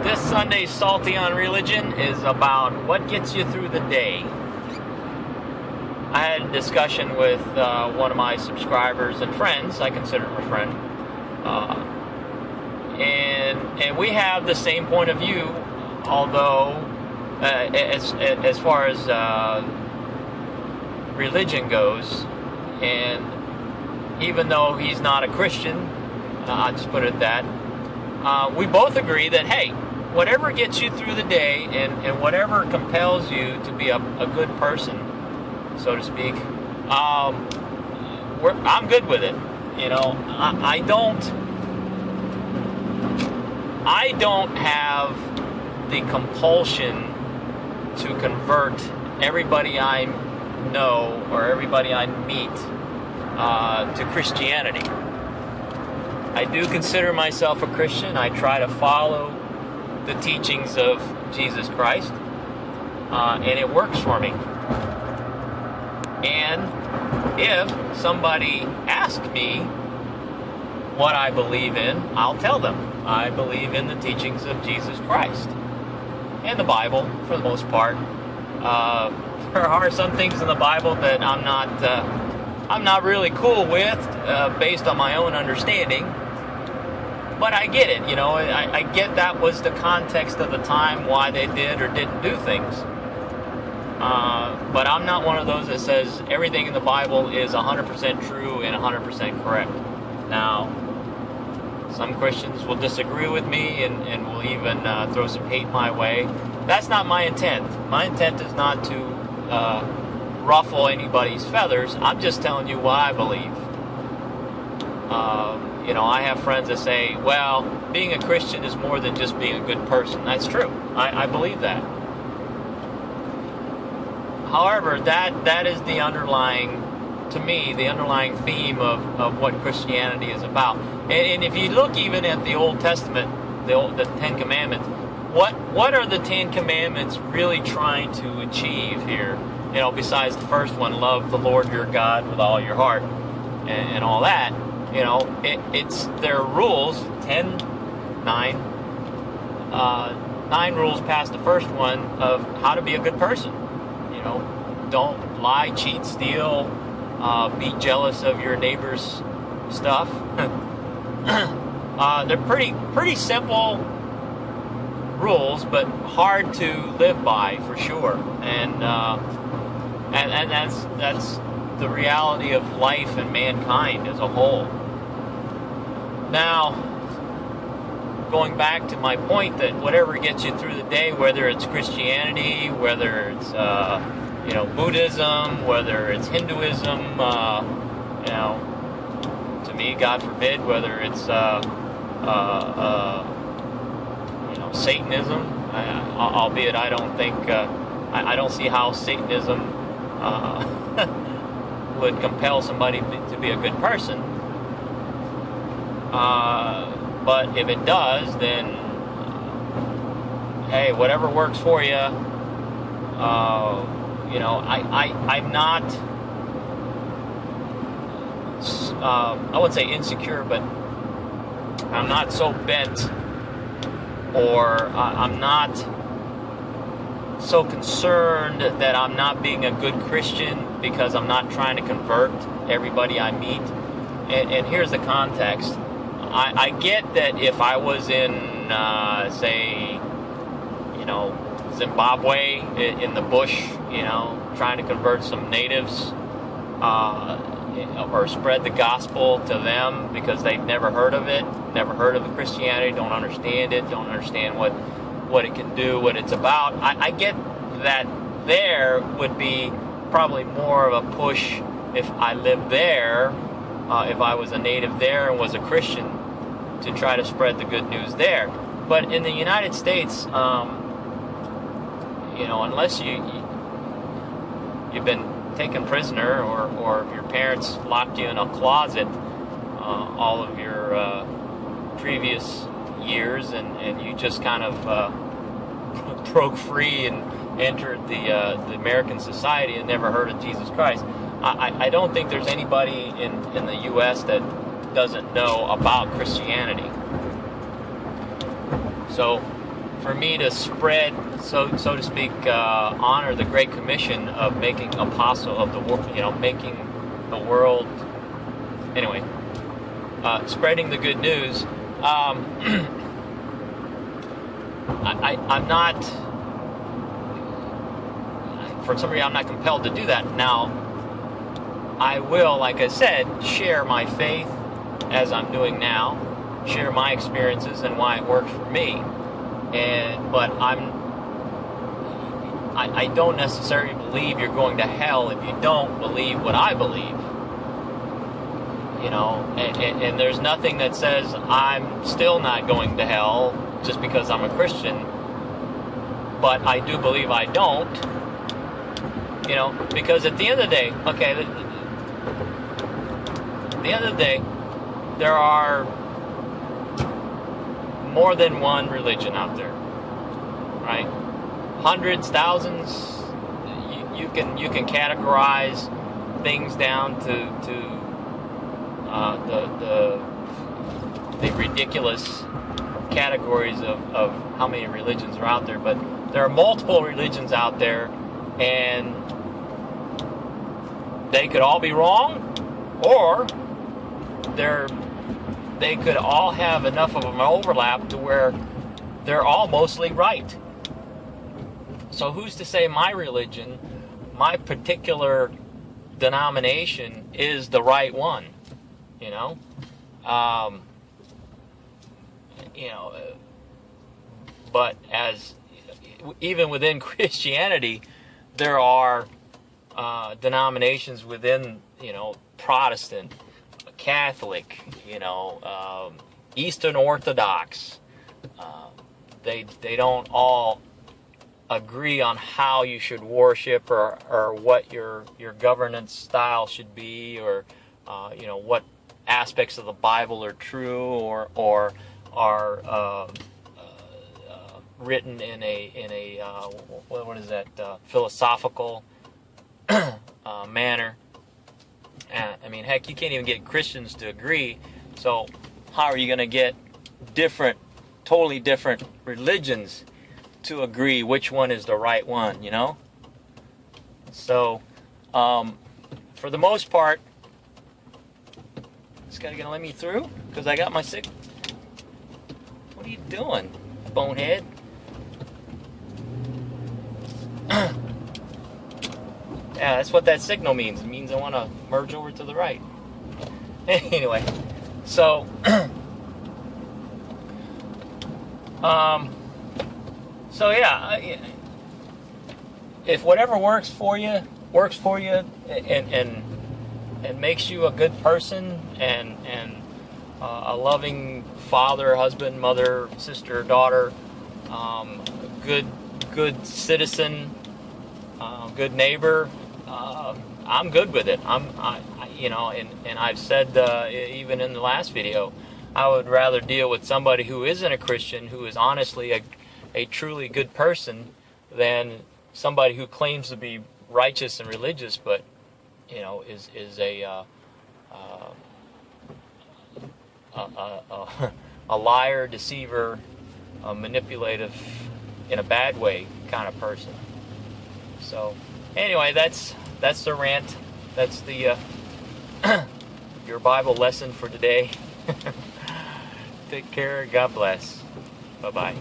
This Sunday's Salty on Religion is about what gets you through the day. I had a discussion with one of my subscribers and friends. I consider him a friend. And we have the same point of view, although as far as religion goes. And even though he's not a Christian, I'll just put it at that, we both agree that, hey, whatever gets you through the day and whatever compels you to be a good person, so to speak, I'm good with it. You know, I don't have the compulsion to convert everybody I know or everybody I meet to Christianity. I do consider myself a Christian. I try to follow the teachings of Jesus Christ, and it works for me. And if somebody asks me what I believe in, I'll tell them I believe in the teachings of Jesus Christ and the Bible for the most part. There are some things in the Bible that I'm not really cool with based on my own understanding, but I get it. You know, I get that was the context of the time, why they did or didn't do things. But I'm not one of those that says everything in the Bible is 100% true and 100% correct. Now, some Christians will disagree with me and will even throw some hate my way. That's not my intent. My intent is not to ruffle anybody's feathers. I'm just telling you what I believe. You know, I have friends that say, well, being a Christian is more than just being a good person. That's true. I believe that. However, that is the underlying, to me, the underlying theme of what Christianity is about. And if you look even at the Old Testament, the Ten Commandments, what are the Ten Commandments really trying to achieve here? You know, besides the first one, love the Lord your God with all your heart and all that. You know, it's their rules, 9 rules past the first one of how to be a good person. You know, don't lie, cheat, steal, be jealous of your neighbor's stuff. They're pretty simple rules, but hard to live by for sure. And that's the reality of life and mankind as a whole. Now, going back to my point that whatever gets you through the day, whether it's Christianity, whether it's Buddhism, whether it's Hinduism, to me, God forbid, whether it's Satanism, albeit I don't think I don't see how Satanism would compel somebody to be a good person. But if it does, then hey, whatever works for you. I'm not, I wouldn't say insecure, but I'm not so bent, or I'm not so concerned that I'm not being a good Christian because I'm not trying to convert everybody I meet. And here's the context. I get that if I was in, say, Zimbabwe, in the bush, trying to convert some natives, or spread the gospel to them because they've never heard of it, never heard of Christianity, don't understand it, don't understand what it can do, what it's about. I get that there would be probably more of a push if I lived there, if I was a native there and was a Christian, to try to spread the good news there. But in the United States, unless you've been taken prisoner or your parents locked you in a closet all of your previous years and you just kind of broke free and entered the American society and never heard of Jesus Christ, I don't think there's anybody in the U.S. that doesn't know about Christianity. So for me to spread, so to speak, honor the Great Commission of making apostle of the world, making the world, anyway, spreading the good news. I'm not, for some reason, I'm not compelled to do that. Now, I will, like I said, share my faith as I'm doing now, share my experiences and why it works for me. But I don't necessarily believe you're going to hell if you don't believe what I believe. And there's nothing that says I'm still not going to hell just because I'm a Christian. But I do believe I don't. Because at the end of the day, okay, at the end of the day, there are more than one religion out there, right? Hundreds, thousands. You can categorize things down to the ridiculous categories of how many religions are out there. But there are multiple religions out there, and they could all be wrong, or they could all have enough of an overlap to where they're all mostly right. So who's to say my religion, my particular denomination, is the right one? But even within Christianity, there are denominations within, Protestant, Catholic, Eastern Orthodox. They don't all agree on how you should worship or what your governance style should be, or what aspects of the Bible are true or are written in a what is that, philosophical manner. Heck, you can't even get Christians to agree, so how are you going to get totally different religions to agree which one is the right one, So, for the most part, this guy gonna let me through? Because I got my What are you doing, bonehead? Yeah, that's what that signal means. It means I want to merge over to the right. Anyway, so yeah, if whatever works for you, and makes you a good person and a loving father, husband, mother, sister, daughter, good citizen, good neighbor, I'm good with it. And I've said even in the last video, I would rather deal with somebody who isn't a Christian, who is honestly a truly good person, than somebody who claims to be righteous and religious, but is a liar, deceiver, a manipulative, in a bad way kind of person. So anyway, that's the rant. That's the your Bible lesson for today. Take care. God bless. Bye-bye.